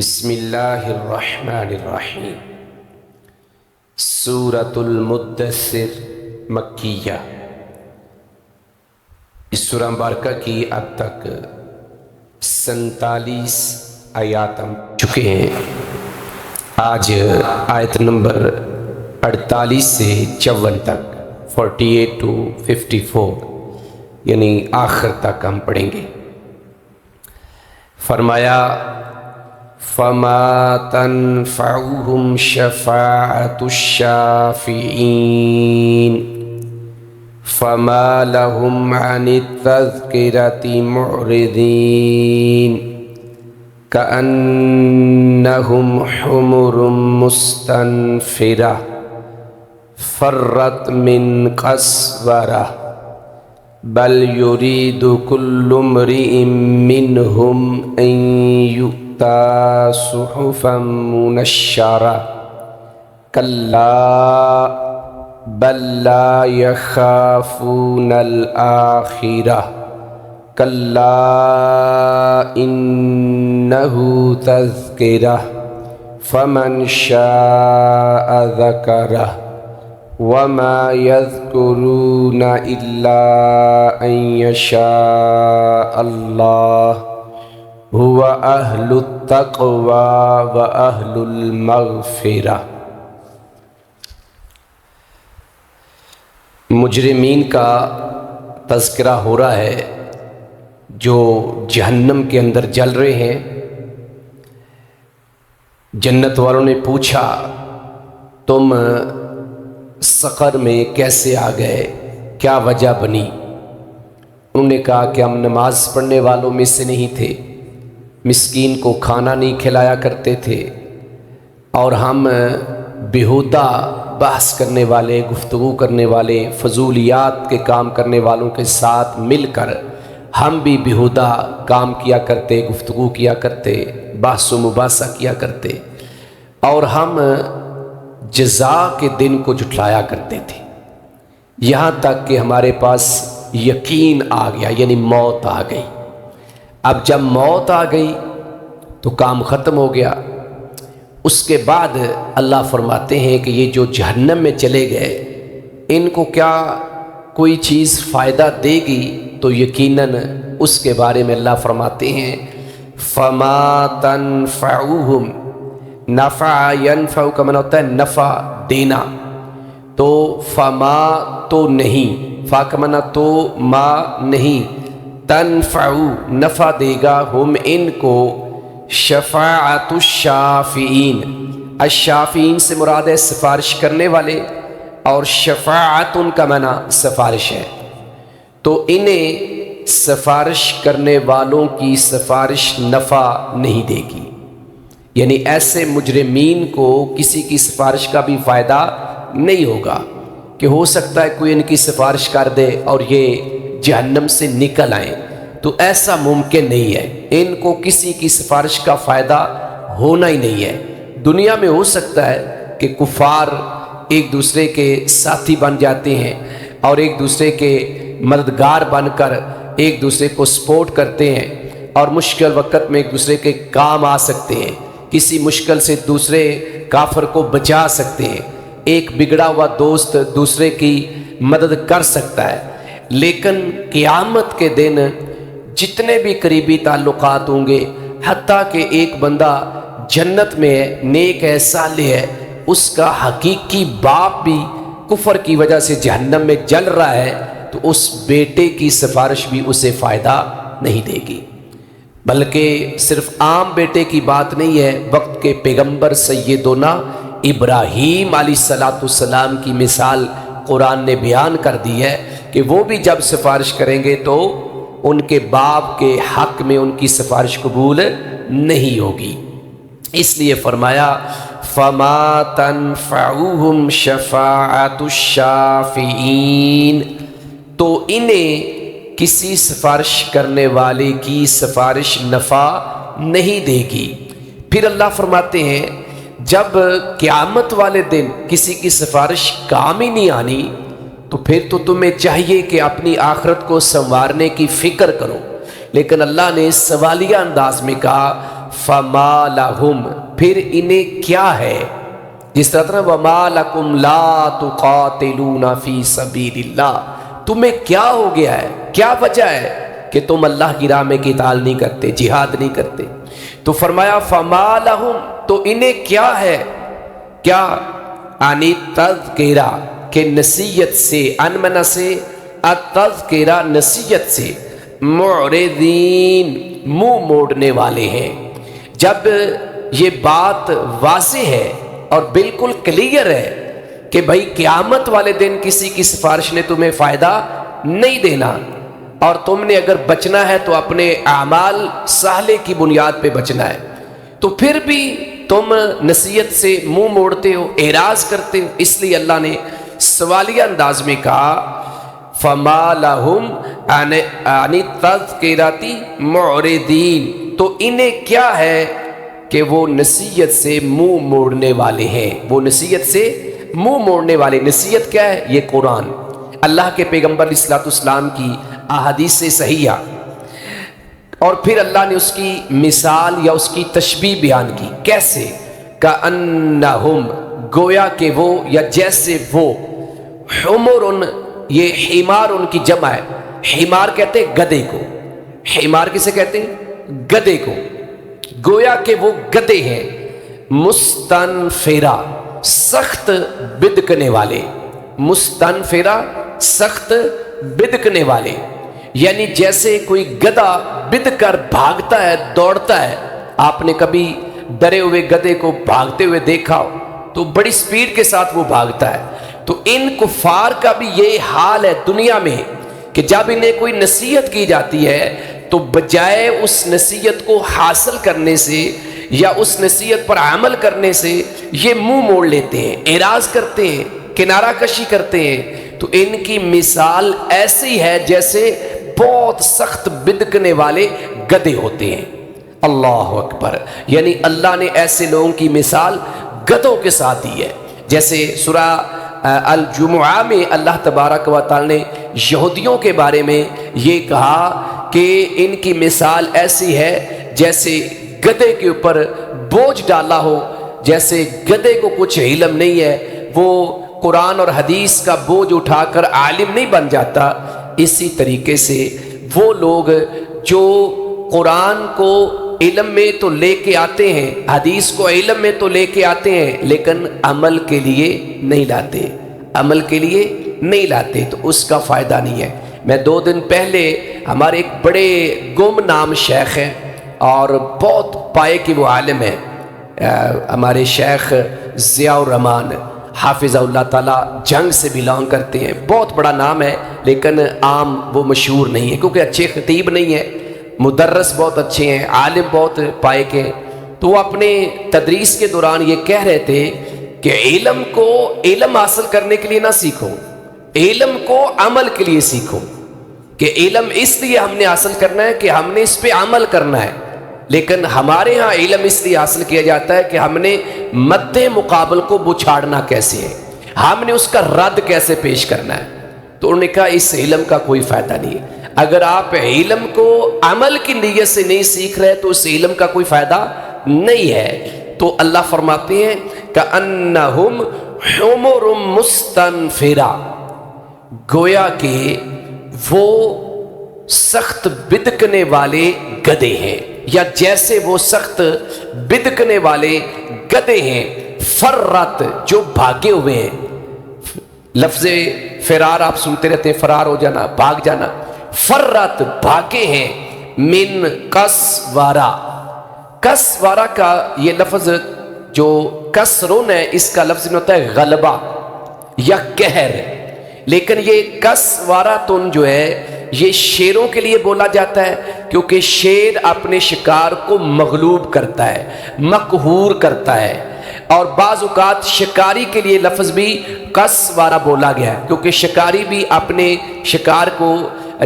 بسم اللہ الرحمن الرحیم۔ سورۃ المدثر مکیہ۔ اس سورہ مبارکہ کی اب تک 47 آیات ہم چکے ہیں۔ آج آیت نمبر 48 سے 54 تک 48 to 54 یعنی آخر تک ہم پڑھیں گے۔ فرمایا فَمَا تَنْفَعُهُمْ شَفَاعَةُ الشَّافِعِينَ فَمَا لَهُمْ عَنِ التَّذْكِرَةِ مُعْرِضِينَ كَأَنَّهُمْ حُمُرٌ مُسْتَنْفِرَةٌ فَرَّتْ مِنْ قَسْوَرَةٍ بَلْ يُرِيدُ كُلُّ امْرِئٍ مِّنْهُمْ أَنْ يُؤْتَىٰ صُحُفًا مُنَشَّرَةً كَلَّا بَل لَّا يَخَافُونَ الْآخِرَةَ كَلَّا إِنَّهُ تَذْكِرَةٌ فَمَنْ شَاءَ ذَكَرَهُ وَمَا يَذْكُرُونَ إِلَّا أَن يَشَاءَ اللَّهُ هُوَ أَهْلُ التَّقْوَى وَأَهْلُ الْمَغْفِرَةِ۔ مجرمین کا تذکرہ ہو رہا ہے جو جہنم کے اندر جل رہے ہیں۔ جنت والوں نے پوچھا تم سقر میں کیسے آ گئے، کیا وجہ بنی؟ انہوں نے کہا کہ ہم نماز پڑھنے والوں میں سے نہیں تھے، مسکین کو کھانا نہیں کھلایا کرتے تھے، اور ہم بیہودہ بحث کرنے والے، گفتگو کرنے والے، فضولیات کے کام کرنے والوں کے ساتھ مل کر ہم بھی بیہودہ کام کیا کرتے، گفتگو کیا کرتے، بحث و مباحثہ کیا کرتے، اور ہم جزا کے دن کو جھٹلایا کرتے تھے، یہاں تک کہ ہمارے پاس یقین آ گیا، یعنی موت آ گئی۔ اب جب موت آ گئی تو کام ختم ہو گیا۔ اس کے بعد اللہ فرماتے ہیں کہ یہ جو جہنم میں چلے گئے ان کو کیا کوئی چیز فائدہ دے گی؟ تو یقیناً اس کے بارے میں اللہ فرماتے ہیں فَمَا تَنْفَعُهُمْ، نفع ینفع کا معنی ہوتا ہے نفع دینا، تو فما تو نہیں، فا کا معنی تو ما نہیں، تنفع نفع دے گا ہم ان کو شفاعت الشافعین۔ الشافعین سے مراد ہے سفارش کرنے والے، اور شفاعت ان کا معنی سفارش ہے، تو انہیں سفارش کرنے والوں کی سفارش نفع نہیں دے گی، یعنی ایسے مجرمین کو کسی کی سفارش کا بھی فائدہ نہیں ہوگا کہ ہو سکتا ہے کوئی ان کی سفارش کر دے اور یہ جہنم سے نکل آئیں، تو ایسا ممکن نہیں ہے، ان کو کسی کی سفارش کا فائدہ ہونا ہی نہیں ہے۔ دنیا میں ہو سکتا ہے کہ کفار ایک دوسرے کے ساتھی بن جاتے ہیں اور ایک دوسرے کے مددگار بن کر ایک دوسرے کو سپورٹ کرتے ہیں، اور مشکل وقت میں ایک دوسرے کے کام آ سکتے ہیں، کسی مشکل سے دوسرے کافر کو بچا سکتے ہیں، ایک بگڑا ہوا دوست دوسرے کی مدد کر سکتا ہے، لیکن قیامت کے دن جتنے بھی قریبی تعلقات ہوں گے، حتیٰ کہ ایک بندہ جنت میں ہے، نیک ہے، صالح ہے، اس کا حقیقی باپ بھی کفر کی وجہ سے جہنم میں جل رہا ہے، تو اس بیٹے کی سفارش بھی اسے فائدہ نہیں دے گی۔ بلکہ صرف عام بیٹے کی بات نہیں ہے، وقت کے پیغمبر سیدنا ابراہیم علیہ السلام کی مثال قرآن نے بیان کر دی ہے کہ وہ بھی جب سفارش کریں گے تو ان کے باپ کے حق میں ان کی سفارش قبول نہیں ہوگی۔ اس لیے فرمایا فَمَا تَنْفَعُهُمْ شَفَاعَةُ الشَّافِعِينَ، تو انہیں کسی سفارش کرنے والے کی سفارش نفع نہیں دے گی۔ پھر اللہ فرماتے ہیں جب قیامت والے دن کسی کی سفارش کام ہی نہیں آنی، تو پھر تو تمہیں چاہیے کہ اپنی آخرت کو سنوارنے کی فکر کرو، لیکن اللہ نے سوالیہ انداز میں کہا فما لہم، پھر انہیں کیا ہے، جس طرح وما لکم لا تقاتلون فی سبیل اللہ، تمہیں کیا ہو گیا ہے، کیا وجہ ہے کہ تم اللہ کی راہ میں قتال نہیں کرتے، جہاد نہیں کرتے؟ تو فرمایا فما لہم، تو انہیں کیا ہے، کیا انی تذکرہ، کہ نصیحت سے، انمنا سے، التذکرہ نصیحت سے، معرضین، منہ موڑنے والے ہیں۔ جب یہ بات واضح ہے اور بالکل کلیئر ہے کہ بھائی قیامت والے دن کسی کی سفارش نے تمہیں فائدہ نہیں دینا، اور تم نے اگر بچنا ہے تو اپنے اعمال صالح کی بنیاد پہ بچنا ہے، تو پھر بھی تم نصیحت سے منہ موڑتے ہو، اعراض کرتے ہو، اس لیے اللہ نے سوالیہ انداز میں کہا فما لہم عن التذکرۃ معرضین، تو انہیں کیا ہے کہ وہ نصیحت سے منہ موڑنے والے ہیں، وہ نصیحت سے منہ موڑنے والے۔ نصیحت کیا ہے؟ یہ قرآن، اللہ کے پیغمبر علیہ الصلوۃ والسلام کی احادیث صحیحہ، اور پھر اللہ نے اس کی مثال یا اس کی تشبیہ بیان کی، کیسے؟ کأنہم، گویا کہ وہ یا جیسے وہ، حمر، یہ حمار ان کی جمع ہے، حمار کہتے ہیں گدے کو، حمار کسے کہتے ہیں؟ گدے کو، گویا کہ وہ گدے ہیں، مستنفرہ، سخت بدکنے والے، مستنفرہ، سخت بدکنے والے، یعنی جیسے کوئی گدھا بد کر بھاگتا ہے، دوڑتا ہے۔ آپ نے کبھی ڈرے ہوئے گدھے کو بھاگتے ہوئے دیکھا ہو تو بڑی سپیڈ کے ساتھ وہ بھاگتا ہے۔ تو ان کفار کا بھی یہ حال ہے دنیا میں کہ جب انہیں کوئی نصیحت کی جاتی ہے تو بجائے اس نصیحت کو حاصل کرنے سے یا اس نصیحت پر عمل کرنے سے یہ منہ موڑ لیتے ہیں، اعراض کرتے ہیں، کنارہ کشی کرتے ہیں۔ تو ان کی مثال ایسی ہے جیسے بہت سخت بدکنے والے گدھے ہوتے ہیں۔ اللہ اکبر، یعنی اللہ نے ایسے لوگوں کی مثال گدھوں کے ساتھ دی ہے۔ جیسے سورہ الجمعہ میں اللہ تبارک و تعالی نے یہودیوں کے بارے میں یہ کہا کہ ان کی مثال ایسی ہے جیسے گدھے کے اوپر بوجھ ڈالا ہو، جیسے گدھے کو کچھ علم نہیں ہے، وہ قرآن اور حدیث کا بوجھ اٹھا کر عالم نہیں بن جاتا۔ اسی طریقے سے وہ لوگ جو قرآن کو علم میں تو لے کے آتے ہیں، حدیث کو علم میں تو لے کے آتے ہیں، لیکن عمل کے لیے نہیں لاتے، عمل کے لیے نہیں لاتے، تو اس کا فائدہ نہیں ہے۔ میں 2 دن پہلے ہمارے ایک بڑے گمنام شیخ ہیں اور بہت پائے کہ وہ عالم ہیں، ہمارے شیخ ضیاء الرحمن حافظ اللہ تعالیٰ، جنگ سے بلانگ کرتے ہیں، بہت بڑا نام ہے لیکن عام وہ مشہور نہیں ہے کیونکہ اچھے خطیب نہیں ہیں، مدرس بہت اچھے ہیں، عالم بہت پائے کے ہیں۔ تو وہ اپنے تدریس کے دوران یہ کہہ رہے تھے کہ علم کو علم حاصل کرنے کے لیے نہ سیکھو، علم کو عمل کے لیے سیکھو، کہ علم اس لیے ہم نے حاصل کرنا ہے کہ ہم نے اس پہ عمل کرنا ہے، لیکن ہمارے ہاں علم اس لیے حاصل کیا جاتا ہے کہ ہم نے مد مقابل کو بچھاڑنا کیسے ہے، ہم نے اس کا رد کیسے پیش کرنا ہے۔ تو انہوں نے کہا اس علم کا کوئی فائدہ نہیں ہے، اگر آپ علم کو عمل کی نیت سے نہیں سیکھ رہے تو اس علم کا کوئی فائدہ نہیں ہے۔ تو اللہ فرماتے ہیں کأنہم حمر مستنفرہ، گویا کہ وہ سخت بدکنے والے گدھے ہیں، یا جیسے وہ سخت بدکنے والے گدھے ہیں، فرت، جو بھاگے ہوئے ہیں۔ لفظ فرار آپ سنتے رہتے ہیں، فرار ہو جانا، بھاگ جانا، فرت، بھاگے ہیں، من کسورہ، کسورہ کا یہ لفظ جو کسرن ہے اس کا لفظ میں ہوتا ہے غلبہ یا قہر، لیکن یہ کسوراتن جو ہے یہ شیروں کے لیے بولا جاتا ہے کیونکہ شیر اپنے شکار کو مغلوب کرتا ہے، مقہور کرتا ہے، اور بعض اوقات شکاری کے لیے لفظ بھی کسورہ بولا گیا ہے کیونکہ شکاری بھی اپنے شکار کو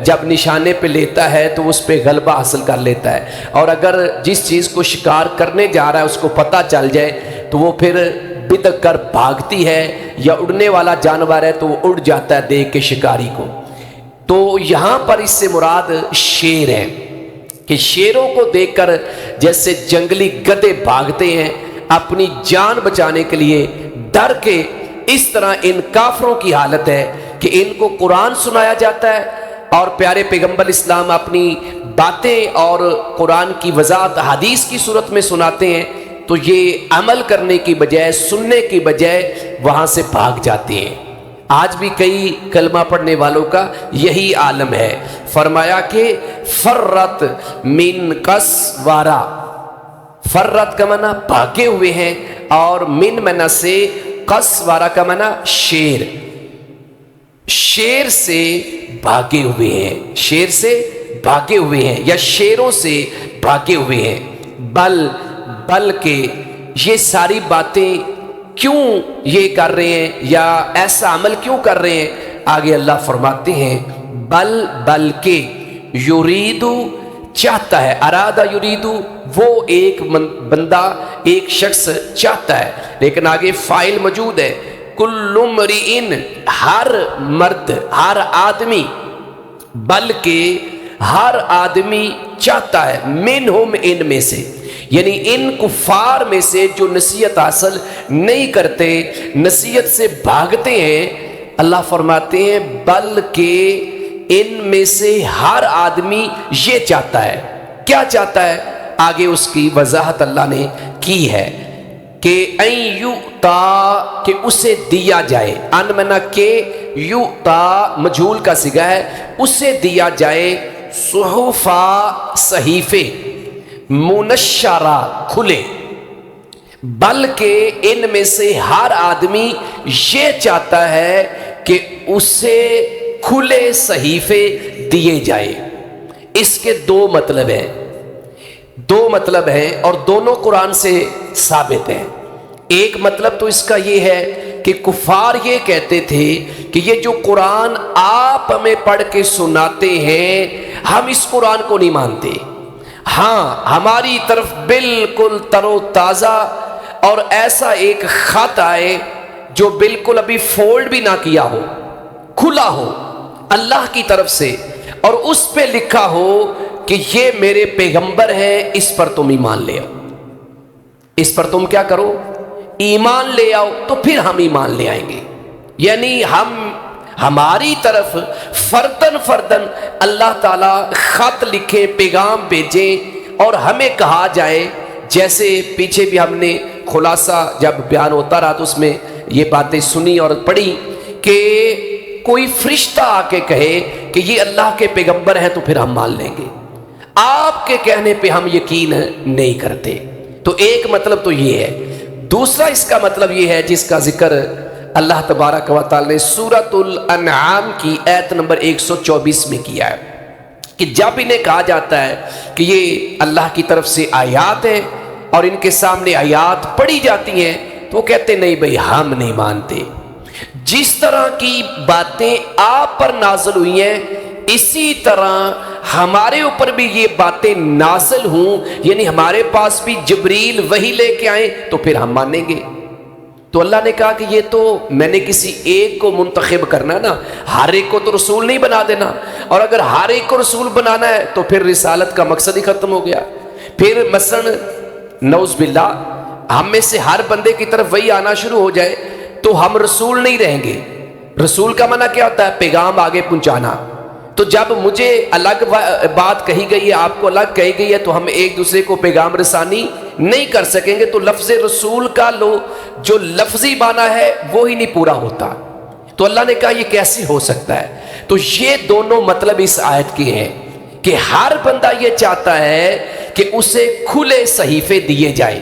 جب نشانے پہ لیتا ہے تو اس پہ غلبہ حاصل کر لیتا ہے، اور اگر جس چیز کو شکار کرنے جا رہا ہے اس کو پتہ چل جائے تو وہ پھر بدک کر بھاگتی ہے، یا اڑنے والا جانور ہے تو وہ اڑ جاتا ہے دیکھ کے شکاری کو۔ تو یہاں پر اس سے مراد شیر ہے، کہ شیروں کو دیکھ کر جیسے جنگلی گدھے بھاگتے ہیں اپنی جان بچانے کے لیے ڈر کے، اس طرح ان کافروں کی حالت ہے کہ ان کو قرآن سنایا جاتا ہے اور پیارے پیغمبر اسلام اپنی باتیں اور قرآن کی وضاحت حدیث کی صورت میں سناتے ہیں تو یہ عمل کرنے کی بجائے، سننے کی بجائے وہاں سے بھاگ جاتے ہیں۔ آج بھی کئی کلمہ پڑھنے والوں کا یہی عالم ہے۔ فرمایا کہ فرت من قسورا، فرت کا معنی بھاگے ہوئے ہیں، اور من معنی سے قسورا کا معنی شیر، شیر سے بھاگے ہوئے ہیں، شیر سے بھاگے ہوئے ہیں یا شیروں سے بھاگے ہوئے ہیں۔ بلکہ یہ ساری باتیں کیوں یہ کر رہے ہیں یا ایسا عمل کیوں کر رہے ہیں؟ آگے اللہ فرماتے ہیں بلکہ یریدو چاہتا ہے، ارادہ یریدو وہ ایک بندہ، ایک شخص چاہتا ہے، لیکن آگے فاعل موجود ہے، کل امرئ ہر مرد، ہر آدمی، بلکہ ہر آدمی چاہتا ہے، منہم ان میں سے، یعنی ان کفار میں سے جو نصیحت حاصل نہیں کرتے، نصیحت سے بھاگتے ہیں، اللہ فرماتے ہیں بلکہ ان میں سے ہر آدمی یہ چاہتا ہے۔ کیا چاہتا ہے؟ آگے اس کی وضاحت اللہ نے کی ہے کہ این یؤتا، کہ اسے دیا جائے، ان منا کہ یؤتا مجھول کا صیغہ ہے، اسے دیا جائے، صحفا صحیفے، منشرہ کھلے، بلکہ ان میں سے ہر آدمی یہ چاہتا ہے کہ اسے کھلے صحیفے دیے جائے۔ اس کے دو مطلب ہیں، دو مطلب ہیں اور دونوں قرآن سے ثابت ہیں۔ ایک مطلب تو اس کا یہ ہے کہ کفار یہ کہتے تھے کہ یہ جو قرآن آپ ہمیں پڑھ کے سناتے ہیں ہم اس قرآن کو نہیں مانتے، ہاں ہماری طرف بالکل تر و تازہ اور ایسا ایک خط آئے جو بالکل ابھی فولڈ بھی نہ کیا ہو، کھلا ہو اللہ کی طرف سے، اور اس پہ لکھا ہو کہ یہ میرے پیغمبر ہیں، اس پر تم ایمان لے آؤ، اس پر تم کیا کرو؟ ایمان لے آؤ، تو پھر ہم ایمان لے آئیں گے۔ یعنی ہماری طرف فردن فردن اللہ تعالیٰ خط لکھیں، پیغام بھیجیں اور ہمیں کہا جائے، جیسے پیچھے بھی ہم نے خلاصہ جب بیان ہوتا رہا تو اس میں یہ باتیں سنی اور پڑھی کہ کوئی فرشتہ آ کے کہے کہ یہ اللہ کے پیغمبر ہیں تو پھر ہم مان لیں گے، آپ کے کہنے پہ ہم یقین نہیں کرتے۔ تو ایک مطلب تو یہ ہے۔ دوسرا اس کا مطلب یہ ہے جس کا ذکر اللہ تبارک و تعالی نے سورۃ الانعام کی آیت نمبر 124 میں کیا ہے کہ جب انہیں کہا جاتا ہے کہ یہ اللہ کی طرف سے آیات ہیں اور ان کے سامنے آیات پڑھی جاتی ہیں تو وہ کہتے نہیں بھئی ہم نہیں مانتے، جس طرح کی باتیں آپ پر نازل ہوئی ہیں اسی طرح ہمارے اوپر بھی یہ باتیں نازل ہوں، یعنی ہمارے پاس بھی جبریل وحی لے کے آئیں تو پھر ہم مانیں گے۔ تو اللہ نے کہا کہ یہ تو میں نے کسی ایک کو منتخب کرنا نا، ہر ایک کو تو رسول نہیں بنا دینا، اور اگر ہر ایک کو رسول بنانا ہے تو پھر رسالت کا مقصد ہی ختم ہو گیا۔ پھر مثلا نعوذ باللہ ہم میں سے ہر بندے کی طرف وہی آنا شروع ہو جائے تو ہم رسول نہیں رہیں گے۔ رسول کا معنی کیا ہوتا ہے؟ پیغام آگے پہنچانا۔ تو جب مجھے الگ بات کہی گئی ہے، آپ کو الگ کہی گئی ہے، تو ہم ایک دوسرے کو پیغام رسانی نہیں کر سکیں گے، تو لفظ رسول کا جو لفظی معنی ہے وہی نہیں پورا ہوتا۔ تو اللہ نے کہا یہ کیسے ہو سکتا ہے؟ تو یہ دونوں مطلب اس آیت کے ہیں کہ ہر بندہ یہ چاہتا ہے کہ اسے کھلے صحیفے دیے جائیں،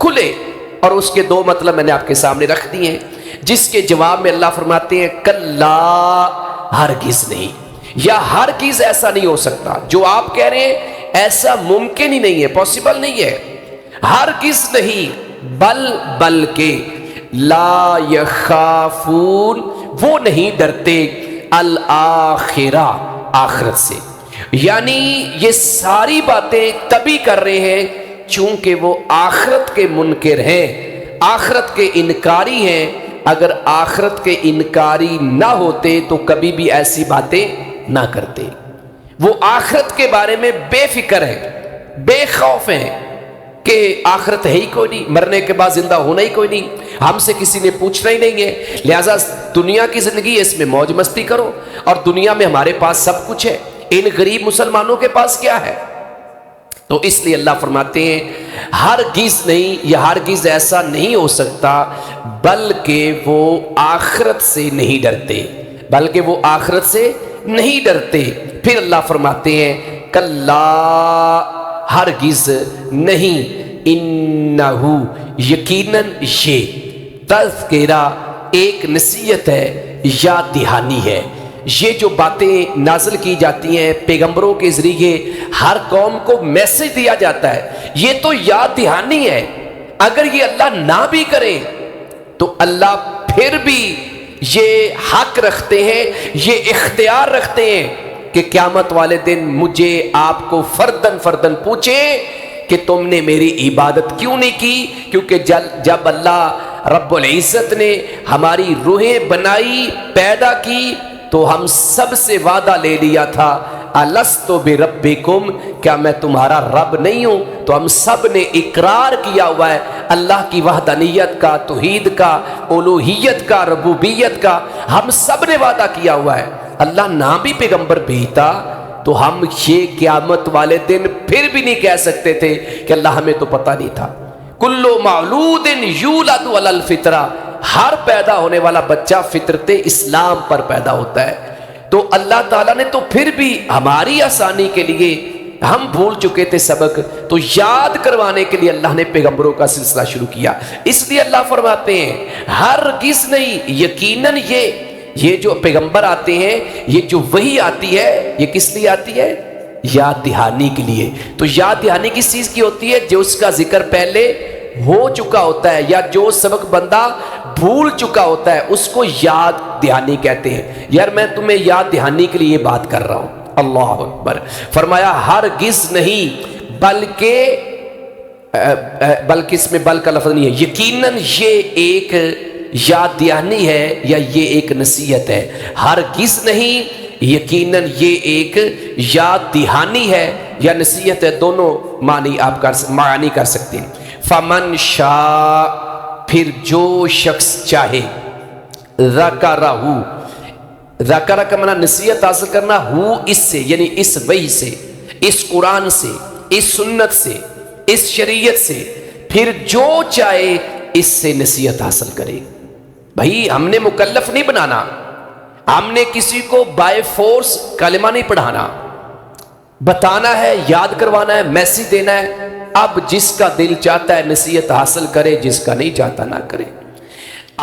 کھلے، اور اس کے دو مطلب میں نے آپ کے سامنے رکھ دیے ہیں، جس کے جواب میں اللہ فرماتے ہیں کلا، ہرگز نہیں، یا ہرگز ایسا نہیں ہو سکتا، جو آپ کہہ رہے ہیں ایسا ممکن ہی نہیں ہے، پاسبل نہیں ہے، ہرگز نہیں، بلکہ لا یخافون، وہ نہیں ڈرتے، الآخرہ، آخرت سے، یعنی یہ ساری باتیں تبھی کر رہے ہیں چونکہ وہ آخرت کے منکر ہیں، آخرت کے انکاری ہیں۔ اگر آخرت کے انکاری نہ ہوتے تو کبھی بھی ایسی باتیں نہ کرتے۔ وہ آخرت کے بارے میں بے فکر ہیں، بے خوف ہیں کہ آخرت ہے ہی کوئی نہیں، مرنے کے بعد زندہ ہونا ہی کوئی نہیں، ہم سے کسی نے پوچھنا ہی نہیں ہے، لہٰذا دنیا کی زندگی ہے، اس میں موج مستی کرو، اور دنیا میں ہمارے پاس سب کچھ ہے، ان غریب مسلمانوں کے پاس کیا ہے؟ تو اس لیے اللہ فرماتے ہیں ہرگز نہیں، یہ ہرگز ایسا نہیں ہو سکتا، بلکہ وہ آخرت سے نہیں ڈرتے، بلکہ وہ آخرت سے نہیں ڈرتے۔ پھر اللہ فرماتے ہیں کلا، ہرگز نہیں، انہو، یقیناً یہ تذکرہ ایک نصیحت ہے، یاد دہانی ہے۔ یہ جو باتیں نازل کی جاتی ہیں پیغمبروں کے ذریعے، ہر قوم کو میسج دیا جاتا ہے، یہ تو یاد دہانی ہے۔ اگر یہ اللہ نہ بھی کرے تو اللہ پھر بھی یہ حق رکھتے ہیں، یہ اختیار رکھتے ہیں کہ قیامت والے دن مجھے آپ کو فردن فردن پوچھے کہ تم نے میری عبادت کیوں نہیں کی، کیونکہ جب اللہ رب العزت نے ہماری روحیں بنائی، پیدا کی، تو ہم سب سے وعدہ لے لیا تھا الست بربکم، کیا میں تمہارا رب نہیں ہوں؟ تو ہم سب نے اقرار کیا ہوا ہے اللہ کی وحدانیت کا، توحید کا، الوہیت کا، ربوبیت کا، ہم سب نے وعدہ کیا ہوا ہے۔ اللہ نہ بھی پیغمبر بھیجتا تو ہم یہ قیامت والے دن پھر بھی نہیں کہہ سکتے تھے کہ اللہ ہمیں تو پتہ نہیں تھا۔ کل مولود یولد علی الفطرہ، ہر پیدا ہونے والا بچہ فطرت اسلام پر پیدا ہوتا ہے۔ تو اللہ تعالیٰ نے تو پھر بھی ہماری آسانی کے لیے، ہم بھول چکے تھے سبق، تو یاد کروانے کے لیے اللہ نے پیغمبروں کا سلسلہ شروع کیا۔ اس لیے اللہ فرماتے ہیں ہرگز نہیں، یقیناً یہ جو پیغمبر آتے ہیں، یہ جو وحی آتی ہے، یہ کس لیے آتی ہے؟ یاد دہانی کے لیے۔ تو یاد دہانی کس چیز کی ہوتی ہے؟ جو اس کا ذکر پہلے ہو چکا ہوتا ہے، یا جو سبق بندہ بھول چکا ہوتا ہے، اس کو یاد دہانی کہتے ہیں۔ یار میں تمہیں یاد دہانی کے لیے یہ بات کر رہا ہوں۔ اللہ اکبر۔ فرمایا ہرگز نہیں، بلکہ اس میں بل کا لفظ نہیں ہے، یقیناً یہ ایک یاد دہانی ہے یا یہ ایک نصیحت ہے۔ ہرگز نہیں، یقیناً یہ ایک یاد دہانی ہے یا نصیحت ہے، دونوں معنی آپ معنی کر سکتے ہیں۔ فمن شاء، پھر جو شخص چاہے، ذکرہ، ذکرہ کا معنی نصیحت حاصل کرنا، ہو اس سے، یعنی اس وحی سے، اس قرآن سے، اس سنت سے، اس شریعت سے، پھر جو چاہے اس سے نصیحت حاصل کرے۔ بھائی ہم نے مکلف نہیں بنانا، ہم نے کسی کو بائی فورس کلمہ نہیں پڑھانا، بتانا ہے، یاد کروانا ہے، میسج دینا ہے۔ اب جس کا دل چاہتا ہے نصیحت حاصل کرے، جس کا نہیں چاہتا نہ کرے۔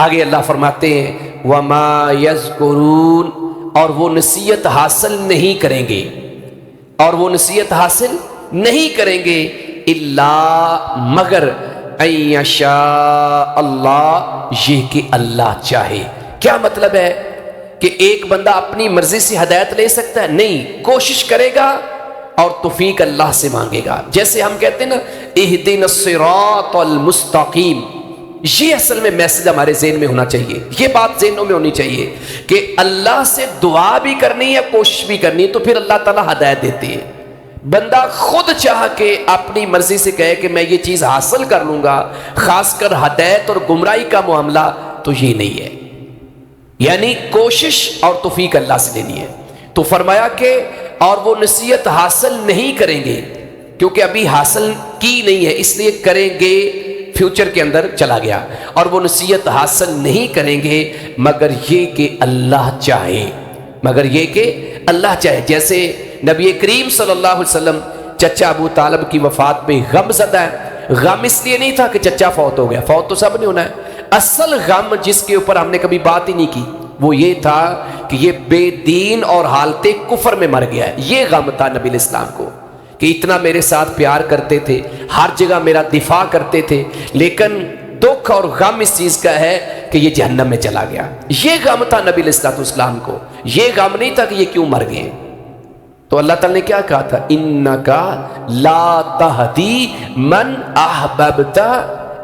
آگے اللہ فرماتے ہیں وَمَا يَذْكُرُونَ، اور وہ نصیحت حاصل نہیں کریں گے، اور وہ نصیحت حاصل نہیں کریں گے الا، مگر ان یشاء اللہ، یہ کہ اللہ چاہے۔ کیا مطلب ہے کہ ایک بندہ اپنی مرضی سے ہدایت لے سکتا ہے؟ نہیں، کوشش کرے گا اور توفیق اللہ سے مانگے گا۔ جیسے ہم کہتے ہیں نا اہدنا الصراط المستقیم، یہ اصل میں میسج ہمارے ذہن میں ہونا چاہیے، یہ بات ذہنوں میں ہونی چاہیے کہ اللہ سے دعا بھی کرنی ہے، کوشش بھی کرنی ہے، تو پھر اللہ تعالیٰ ہدایت دیتے ہیں۔ بندہ خود چاہ کے اپنی مرضی سے کہے کہ میں یہ چیز حاصل کر لوں گا، خاص کر ہدایت اور گمراہی کا معاملہ، تو یہ نہیں ہے، یعنی کوشش اور توفیق اللہ سے لینی ہے۔ تو فرمایا کہ اور وہ نصیحت حاصل نہیں کریں گے، کیونکہ ابھی حاصل کی نہیں ہے، اس لیے کریں گے فیوچر کے اندر چلا گیا، اور وہ نصیحت حاصل نہیں کریں گے مگر یہ کہ اللہ چاہے، مگر یہ کہ اللہ چاہے۔ جیسے نبی کریم صلی اللہ علیہ وسلم چچا ابو طالب کی وفات پہ غم زدہ ہے۔ غم اس لیے نہیں تھا کہ چچا فوت ہو گیا، فوت تو سب نے ہونا ہے، اصل غم جس کے اوپر ہم نے کبھی بات ہی نہیں کی وہ یہ تھا کہ یہ بے دین اور حالت کفر میں مر گیا ہے۔ یہ غم تھا نبی الاسلام کو کہ اتنا میرے ساتھ پیار کرتے تھے، ہر جگہ میرا دفاع کرتے تھے، لیکن دکھ اور غم اس چیز کا ہے کہ یہ جہنم میں چلا گیا۔ یہ غم تھا نبی الاسلام کو، یہ غم نہیں تھا کہ یہ کیوں مر گئے۔ تو اللہ تعالیٰ نے کیا کہا تھا؟ انکا لا تہدی من احببت،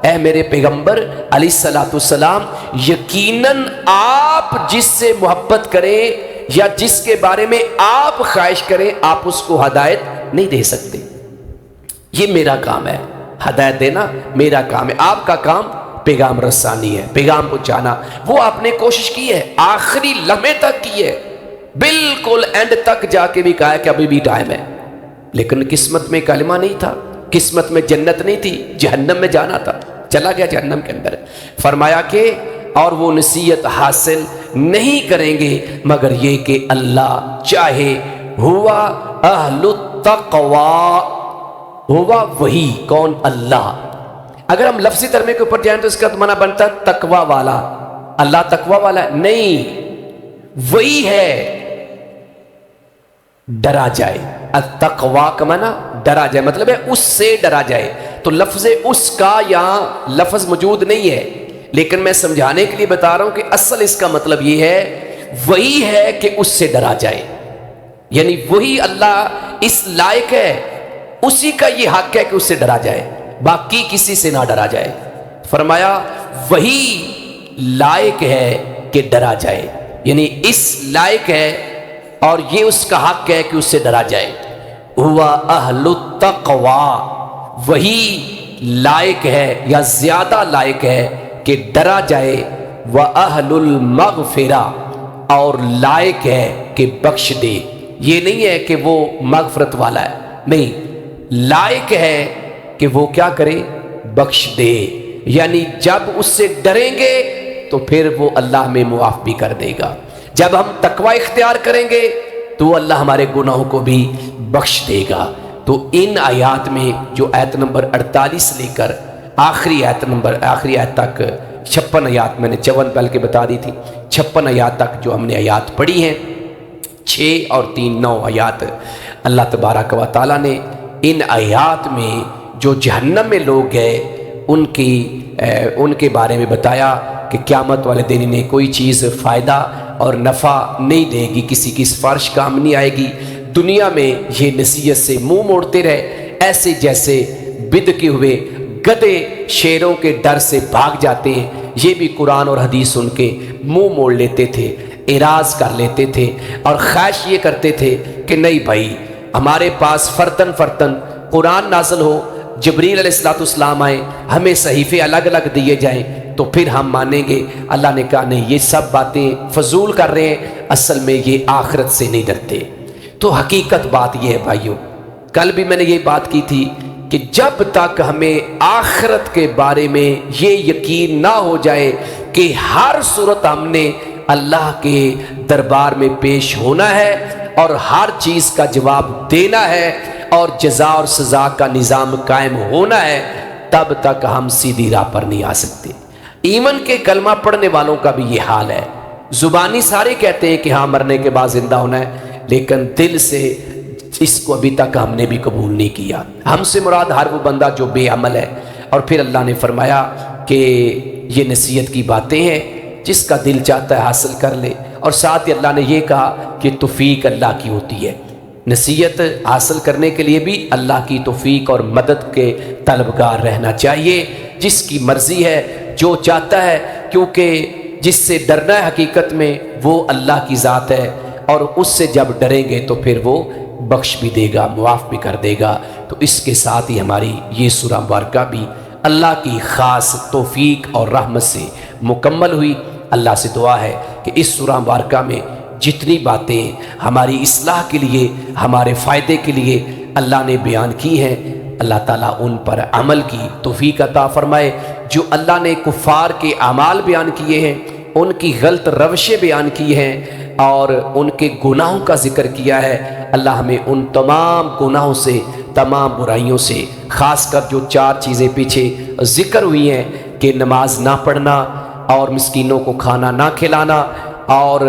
اے میرے پیغمبر علیہ السلام، یقیناً آپ جس سے محبت کریں یا جس کے بارے میں آپ خواہش کریں آپ اس کو ہدایت نہیں دے سکتے۔ یہ میرا کام ہے، ہدایت دینا میرا کام ہے، آپ کا کام پیغام رسانی ہے، پیغام پہنچانا۔ وہ آپ نے کوشش کی ہے، آخری لمحے تک کی ہے، بالکل اینڈ تک جا کے بھی کہا ہے کہ ابھی بھی ٹائم ہے، لیکن قسمت میں کلمہ نہیں تھا، قسمت میں جنت نہیں تھی، جہنم میں جانا تھا، چلا گیا جہنم کے اندر۔ فرمایا کہ اور وہ نصیحت حاصل نہیں کریں گے مگر یہ کہ اللہ چاہے، ہوا اہل التقوی، ہوا وہی کون؟ اللہ۔ اگر ہم لفظی ترجمے کے اوپر جائیں تو اس کا معنی بنتا ہے تقوی والا، اللہ تقوی والا ہے؟ نہیں، وہی ہے ڈرا جائے۔ التقوی کا معنی ڈرا جائے، مطلب ہے اس سے ڈرا جائے۔ تو لفظ اس کا یہاں لفظ موجود نہیں ہے، لیکن میں سمجھانے کے لیے بتا رہا ہوں کہ اصل اس کا مطلب یہ ہے وہی ہے کہ اس سے ڈرا جائے، یعنی وہی اللہ اس لائق ہے، اسی کا یہ حق ہے کہ اس سے ڈرا جائے، باقی کسی سے نہ ڈرا جائے۔ فرمایا وہی لائق ہے کہ ڈرا جائے، یعنی اس لائق ہے اور یہ اس کا حق ہے کہ اس سے ڈرا جائے۔ ہوا اہل التقوی، وہی لائق ہے یا زیادہ لائق ہے کہ ڈرا جائے، وَأَهْلُ الْمَغْفِرَةِ، اور لائق ہے کہ بخش دے۔ یہ نہیں ہے کہ وہ مغفرت والا ہے، نہیں، لائق ہے کہ وہ کیا کرے؟ بخش دے، یعنی جب اس سے ڈریں گے تو پھر وہ اللہ میں معاف بھی کر دے گا۔ جب ہم تقوی اختیار کریں گے تو اللہ ہمارے گناہوں کو بھی بخش دے گا۔ تو ان آیات میں جو آیت نمبر 48 لے کر آخری آیت تک 56 آیات، میں نے 54 پہل کے بتا دی تھی، 56 آیات تک جو ہم نے آیات پڑھی ہیں، 6 اور 3 9 آیات، اللہ تبارک و تعالیٰ نے ان آیات میں جو جہنم میں لوگ گئے ان کے بارے میں بتایا کہ قیامت والے دن انہیں کوئی چیز فائدہ اور نفع نہیں دے گی، کسی کی سفارش کام نہیں آئے گی۔ دنیا میں یہ نصیحت سے منہ موڑتے رہے، ایسے جیسے بدکے ہوئے گدھے شیروں کے ڈر سے بھاگ جاتے ہیں، یہ بھی قرآن اور حدیث سن کے منہ موڑ لیتے تھے، اعراض کر لیتے تھے، اور خواہش یہ کرتے تھے کہ نہیں بھائی ہمارے پاس فرتن قرآن نازل ہو، جبریل علیہ السلام آئے، ہمیں صحیفے الگ الگ دیے جائیں تو پھر ہم مانیں گے۔ اللہ نے کہا نہیں، یہ سب باتیں فضول کر رہے ہیں، اصل میں یہ آخرت سے نہیں ڈرتے۔ تو حقیقت بات یہ ہے بھائیوں، کل بھی میں نے یہ بات کی تھی کہ جب تک ہمیں آخرت کے بارے میں یہ یقین نہ ہو جائے کہ ہر صورت ہم نے اللہ کے دربار میں پیش ہونا ہے اور ہر چیز کا جواب دینا ہے اور جزا اور سزا کا نظام قائم ہونا ہے، تب تک ہم سیدھی راہ پر نہیں آ سکتے۔ ایمن کے کلمہ پڑھنے والوں کا بھی یہ حال ہے، زبانی سارے کہتے ہیں کہ ہاں مرنے کے بعد زندہ ہونا ہے، لیکن دل سے اس کو ابھی تک ہم نے بھی قبول نہیں کیا۔ ہم سے مراد ہر وہ بندہ جو بے عمل ہے۔ اور پھر اللہ نے فرمایا کہ یہ نصیحت کی باتیں ہیں، جس کا دل چاہتا ہے حاصل کر لے، اور ساتھ ہی اللہ نے یہ کہا کہ توفیق اللہ کی ہوتی ہے۔ نصیحت حاصل کرنے کے لیے بھی اللہ کی توفیق اور مدد کے طلبگار رہنا چاہیے، جس کی مرضی ہے، جو چاہتا ہے، کیونکہ جس سے ڈرنا ہے حقیقت میں وہ اللہ کی ذات ہے، اور اس سے جب ڈریں گے تو پھر وہ بخش بھی دے گا، معاف بھی کر دے گا۔ تو اس کے ساتھ ہی ہماری یہ سورہ مبارکہ بھی اللہ کی خاص توفیق اور رحمت سے مکمل ہوئی۔ اللہ سے دعا ہے کہ اس سورہ مبارکہ میں جتنی باتیں ہماری اصلاح کے لیے، ہمارے فائدے کے لیے اللہ نے بیان کی ہیں، اللہ تعالیٰ ان پر عمل کی توفیق عطا فرمائے۔ جو اللہ نے کفار کے اعمال بیان کیے ہیں، ان کی غلط روشیں بیان کی ہیں اور ان کے گناہوں کا ذکر کیا ہے، اللہ ہمیں ان تمام گناہوں سے، تمام برائیوں سے، خاص کر جو 4 چیزیں پیچھے ذکر ہوئی ہیں کہ نماز نہ پڑھنا اور مسکینوں کو کھانا نہ کھلانا اور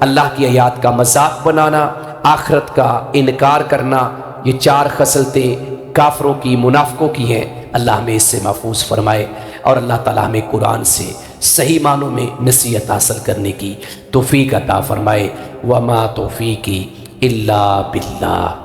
اللہ کی آیات کا مذاق بنانا، آخرت کا انکار کرنا، یہ 4 خصلتیں کافروں کی، منافقوں کی ہیں، اللہ ہمیں اس سے محفوظ فرمائے، اور اللہ تعالیٰ ہمیں قرآن سے صحیح معنوں میں نصیحت حاصل کرنے کی توفیق عطا فرمائے۔ وما توفیقی الا باللہ۔